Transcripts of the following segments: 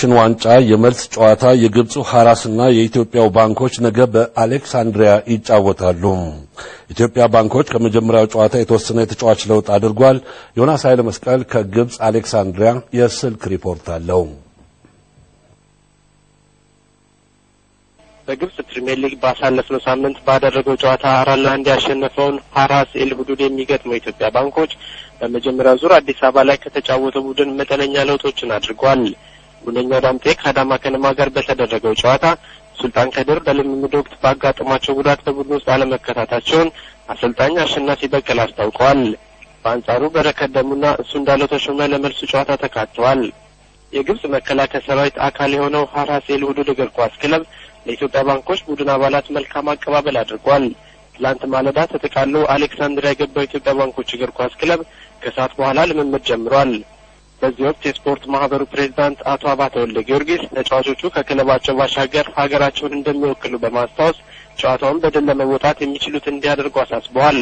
የፌዴሬሽን ዋንጫ የመልስ ጨዋታ የግብጽ ሐራስና የኢትዮጵያው ባንኮች ነገ በአሌክሳንድሪያ ይጫወታሉ። ኢትዮጵያ ባንኮች ከመጀመሪያው ጨዋታ የተወሰነ የተጫዋች ለውጥ አድርጓል። ዮናስ ኃይለ መስቀል ከግብጽ አሌክሳንድሪያ የስልክ ሪፖርት አለው። በግብጽ ፕሪሚየር ሊግ ባሳለፍነው ሳምንት ባደረገው ጨዋታ 4-1 ያሸነፈውን ሐራስ ኤልሁዱድ የሚገጥመው ኢትዮጵያ ባንኮች በመጀመሪያው ዙር አዲስ አበባ ላይ ከተጫወተው ቡድን መጠነኛ ለውጦችን አድርጓል። ቡድኑ ዳምጤ ከአዳማ ከነማ ጋር በተደረገው ጨዋታ ሱልጣን ከድር በልምምድ ወቅት ባጋጠማቸው ጉዳት በቡድኑ ውስጥ አለመከታታቸውን አሰልጣኝ አሸናፊ በቀለ አስታውቀዋል። በአንጻሩ በረከት ደሙና እሱ እንዳለው ተሾመ ለመልሱ ጨዋታ ተካተዋል። የግብጽ መከላከያ ሰራዊት አካል የሆነው ሐራስ ኤልሁዱድ እግር ኳስ ክለብ ለኢትዮጵያ ባንኮች ቡድን አባላት መልካም አቀባበል አድርጓል። ትላንት ማለዳ ተጠቃሎ አሌክሳንድሪያ የገባው ኢትዮጵያ ባንኮች እግር ኳስ ክለብ ከሰዓት በኋላ ልምምድ ጀምሯል። በዚህ ወቅት የስፖርት ማህበሩ ፕሬዝዳንት አቶ አባተ ወልደ ጊዮርጊስ ተጫዋቾቹ ከክለባቸው ባሻገር ሀገራቸውን እንደሚወክሉ በማስታወስ ጨዋታውን በድል ለመወጣት የሚችሉት እንዲያደርጉ አሳስበዋል።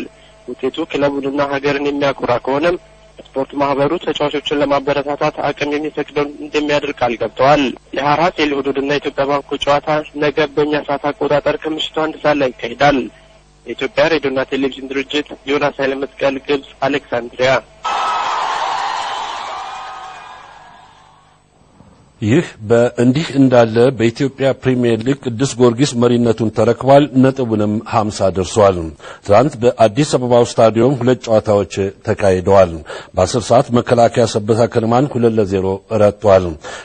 ውጤቱ ክለቡንና ሀገርን የሚያኮራ ከሆነም ስፖርት ማህበሩ ተጫዋቾችን ለማበረታታት አቅም የሚፈቅደው እንደሚያደርግ ቃል ገብተዋል። የሐራስ ኤልሁዱድና ኢትዮጵያ ባንኮች ጨዋታ ነገ በእኛ ሰዓት አቆጣጠር ከምሽቱ 1 ሰዓት ላይ ይካሄዳል። የኢትዮጵያ ሬዲዮና ቴሌቪዥን ድርጅት ዮናስ ኃይለ መስቀል ግብጽ አሌክሳንድሪያ። ይህ በእንዲህ እንዳለ በኢትዮጵያ ፕሪሚየር ሊግ ቅዱስ ጊዮርጊስ መሪነቱን ተረክቧል። ነጥቡንም 50 ደርሷል። ትናንት በአዲስ አበባው ስታዲየም 2 ጨዋታዎች ተካሂደዋል። በ10 ሰዓት መከላከያ ሰበታ ከነማን 2-0 ረቷል።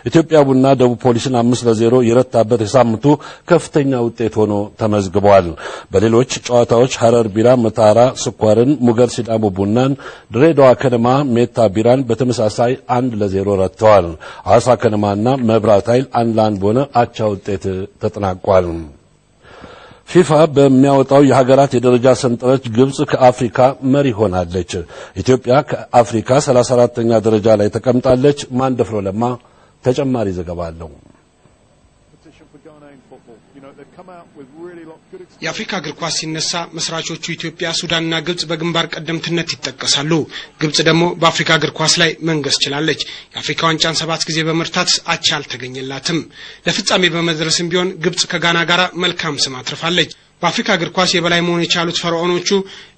ኢትዮጵያ ቡና ደቡብ ፖሊስን 5-0 የረታበት የሳምንቱ ከፍተኛ ውጤት ሆኖ ተመዝግቧል። በሌሎች ጨዋታዎች ሐረር ቢራ መታራ ስኳርን፣ ሙገር ሲዳሞ ቡናን፣ ድሬዳዋ ከነማ ሜታ ቢራን በተመሳሳይ 1-0 ረተዋል። ሐዋሳ ከነማ መብራት ኃይል 1-1 በሆነ አቻ ውጤት ተጠናቋል። ፊፋ በሚያወጣው የሀገራት የደረጃ ሰንጠረዥ ግብጽ ከአፍሪካ መሪ ሆናለች። ኢትዮጵያ ከአፍሪካ 34ኛ ደረጃ ላይ ተቀምጣለች። ማንደፍሮ ለማ ተጨማሪ ዘገባ አለው። የአፍሪካ እግር ኳስ ሲነሳ መስራቾቹ ኢትዮጵያ፣ ሱዳንና ግብጽ በግንባር ቀደምትነት ይጠቀሳሉ። ግብጽ ደግሞ በአፍሪካ እግር ኳስ ላይ መንገስ ችላለች። የአፍሪካ ዋንጫን 7 ጊዜ በመርታት አቻ አልተገኘላትም። ለፍጻሜ በመድረስም ቢሆን ግብጽ ከጋና ጋር መልካም ስም አትርፋለች። በአፍሪካ እግር ኳስ የበላይ መሆን የቻሉት ፈርዖኖቹ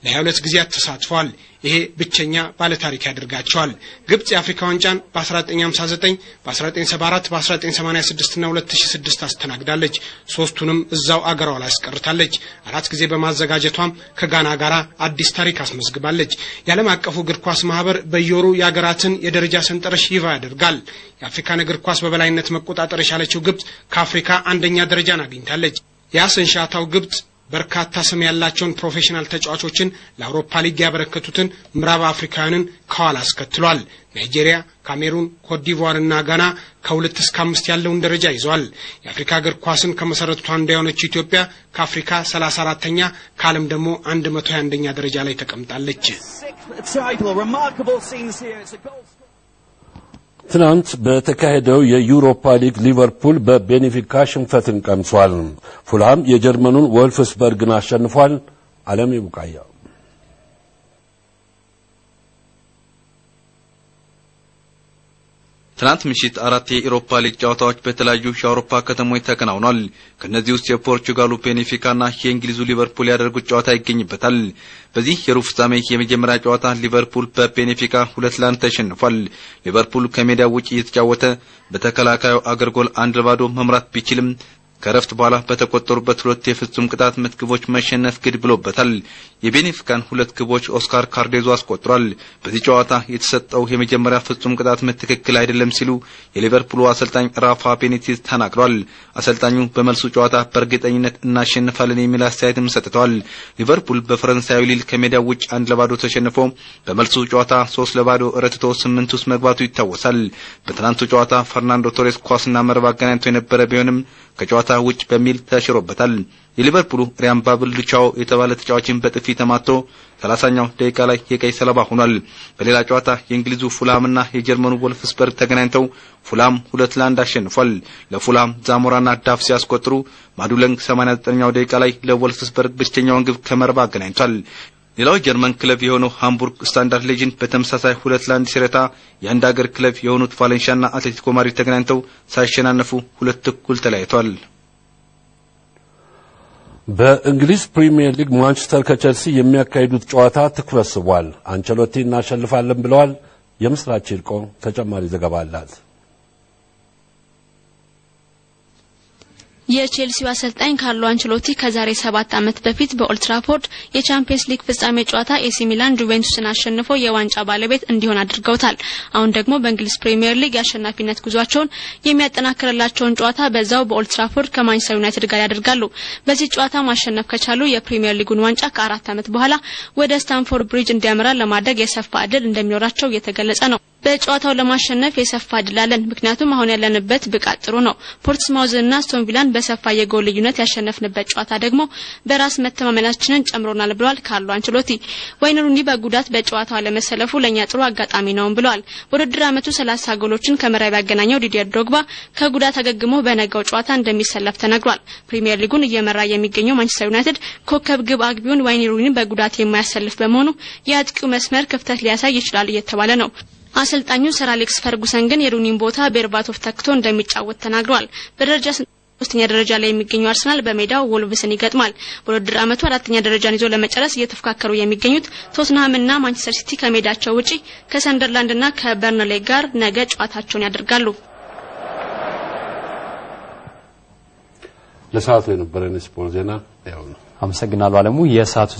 ለ22 ጊዜያት ተሳትፈዋል። ይሄ ብቸኛ ባለታሪክ ያደርጋቸዋል። ግብጽ የአፍሪካ ዋንጫን በ1959፣ በ1974፣ በ1986 እና 2006 አስተናግዳለች። 3ቱንም እዛው አገሯ ላይ አስቀርታለች። 4 ጊዜ በማዘጋጀቷም ከጋና ጋር አዲስ ታሪክ አስመዝግባለች። የዓለም አቀፉ እግር ኳስ ማህበር በየወሩ የሀገራትን የደረጃ ሰንጠረዥ ይፋ ያደርጋል። የአፍሪካን እግር ኳስ በበላይነት መቆጣጠር የቻለችው ግብጽ ከአፍሪካ አንደኛ ደረጃን አግኝታለች። የአሰንሻታው ግብጽ በርካታ ስም ያላቸውን ፕሮፌሽናል ተጫዋቾችን ለአውሮፓ ሊግ ያበረከቱትን ምዕራብ አፍሪካውያንን ከኋላ አስከትሏል። ናይጄሪያ፣ ካሜሩን፣ ኮትዲቯር እና ጋና ከ2 እስከ 5 ያለውን ደረጃ ይዟል። የአፍሪካ እግር ኳስን ከመሰረቱት አንዷ የሆነችው ኢትዮጵያ ከአፍሪካ 34ኛ ከዓለም ደግሞ 121ኛ ደረጃ ላይ ተቀምጣለች። ትናንት በተካሄደው የዩሮፓ ሊግ ሊቨርፑል በቤኔፊካ ሽንፈትን ቀምሷል። ፉልሃም የጀርመኑን ወልፍስበርግን አሸንፏል። ዓለም ይቡቃያ ትናንት ምሽት 4 የዩሮፓ ሊግ ጨዋታዎች በተለያዩ የአውሮፓ ከተሞች ተከናውኗል። ከነዚህ ውስጥ የፖርቹጋሉ ቤኔፊካና የእንግሊዙ ሊቨርፑል ያደረጉት ጨዋታ ይገኝበታል። በዚህ የሩብ ፍጻሜ የመጀመሪያ ጨዋታ ሊቨርፑል በቤኔፊካ 2-1 ተሸንፏል። ሊቨርፑል ከሜዳው ውጪ የተጫወተ በተከላካዩ አገር ጎል 1-0 መምራት ቢችልም ከረፍት በኋላ በተቆጠሩበት 2 የፍጹም ቅጣት ምት ግቦች መሸነፍ ግድ ብሎበታል። የቤኔፊካን 2 ግቦች ኦስካር ካርዴዞ አስቆጥሯል። በዚህ ጨዋታ የተሰጠው የመጀመሪያ ፍጹም ቅጣት ምት ትክክል አይደለም ሲሉ የሊቨርፑሉ አሰልጣኝ ራፋ ቤኒቴዝ ተናግሯል። አሰልጣኙ በመልሱ ጨዋታ በእርግጠኝነት እናሸንፋለን የሚል አስተያየትም ሰጥተዋል። ሊቨርፑል በፈረንሳዩ ሊል ከሜዳው ውጭ 1-0 ተሸንፎ በመልሱ ጨዋታ 3-0 ረትቶ 8 ውስጥ መግባቱ ይታወሳል። በትናንቱ ጨዋታ ፈርናንዶ ቶሬስ ኳስና መረብ አገናኝቶ የነበረ ቢሆንም ከጨዋታ ውጭ በሚል ተሽሮበታል። የሊቨርፑሉ ሪያን ባብል ሉቻው የተባለ ተጫዋችን በጥፊ ተማቶ 30ኛው ደቂቃ ላይ የቀይ ሰለባ ሆኗል። በሌላ ጨዋታ የእንግሊዙ ፉልሃምና የጀርመኑ ወልፍስበርግ ተገናኝተው ፉልሃም 2-1 አሸንፏል። ለፉልሃም ዛሞራና ዳፍ ሲያስቆጥሩ ማዱለንግ 89ኛው ደቂቃ ላይ ለወልፍስበርግ ብቸኛውን ግብ ከመረብ አገናኝቷል። ሌላው ጀርመን ክለብ የሆነው ሃምቡርግ ስታንዳርድ ሌጅን በተመሳሳይ 2-1 ሲረታ የአንድ ሀገር ክለብ የሆኑት ቫሌንሺያና አትሌቲኮ ማድሪድ ተገናኝተው ሳይሸናነፉ 2-2 ተለያይተዋል። በእንግሊዝ ፕሪሚየር ሊግ ማንቸስተር ከቸልሲ የሚያካሂዱት ጨዋታ ትኩረት ስቧል። አንቸሎቲ እናሸንፋለን ብለዋል። የምስራች ይልቆ ተጨማሪ ዘገባ አላት። የቼልሲው አሰልጣኝ ካርሎ አንቸሎቲ ከዛሬ 7 ዓመት በፊት በኦልድ ትራፎርድ የቻምፒየንስ ሊግ ፍጻሜ ጨዋታ ኤሲ ሚላን ጁቬንቱስን አሸንፎ የዋንጫ ባለቤት እንዲሆን አድርገውታል። አሁን ደግሞ በእንግሊዝ ፕሪሚየር ሊግ የአሸናፊነት ጉዟቸውን የሚያጠናክርላቸውን ጨዋታ በዛው በኦልድ ትራፎርድ ከማንቸስተር ዩናይትድ ጋር ያደርጋሉ። በዚህ ጨዋታ ማሸነፍ ከቻሉ የፕሪሚየር ሊጉን ዋንጫ ከ4 ዓመት በኋላ ወደ ስታንፎርድ ብሪጅ እንዲያመራ ለማድረግ የሰፋ ዕድል እንደሚኖራቸው እየተገለጸ ነው። በጨዋታው ለማሸነፍ የሰፋ ዕድል አለን፣ ምክንያቱም አሁን ያለንበት ብቃት ጥሩ ነው። ፖርትስማውዝና አስቶን ቪላን በሰፋ የጎል ልዩነት ያሸነፍንበት ጨዋታ ደግሞ በራስ መተማመናችንን ጨምሮናል ብለዋል ካርሎ አንቸሎቲ። ዋይን ሩኒ በጉዳት በጨዋታው ለመሰለፉ ለኛ ጥሩ አጋጣሚ ነው ብለዋል። በውድድር ዓመቱ 30 ጎሎችን ከመረብ ያገናኘው ዲዲየር ድሮግባ ከጉዳት አገግሞ በነገው ጨዋታ እንደሚሰለፍ ተነግሯል። ፕሪሚየር ሊጉን እየመራ የሚገኘው ማንቸስተር ዩናይትድ ኮከብ ግብ አግቢውን ዋይን ሩኒን በጉዳት የማያሰልፍ በመሆኑ የአጥቂው መስመር ክፍተት ሊያሳይ ይችላል እየተባለ ነው። አሰልጣኙ ሰር አሌክስ ፈርጉሰን ግን የሩኒን ቦታ ቤርባቶቭ ተክቶ እንደሚጫወት ተናግሯል። በደረጃ 3ኛ ደረጃ ላይ የሚገኘው አርሰናል በሜዳው ወልቭስን ይገጥማል። በውድድር ዓመቱ 4ኛ ደረጃን ይዞ ለመጨረስ እየተፈካከሩ የሚገኙት ቶትንሃምና ማንቸስተር ሲቲ ከሜዳቸው ውጪ ከሰንደርላንድና ከበርንሌ ጋር ነገ ጨዋታቸውን ያደርጋሉ። ለሰዓቱ የነበረን ስፖርት ዜና ያው ነው። አመሰግናለሁ አለሙ። የሰዓቱ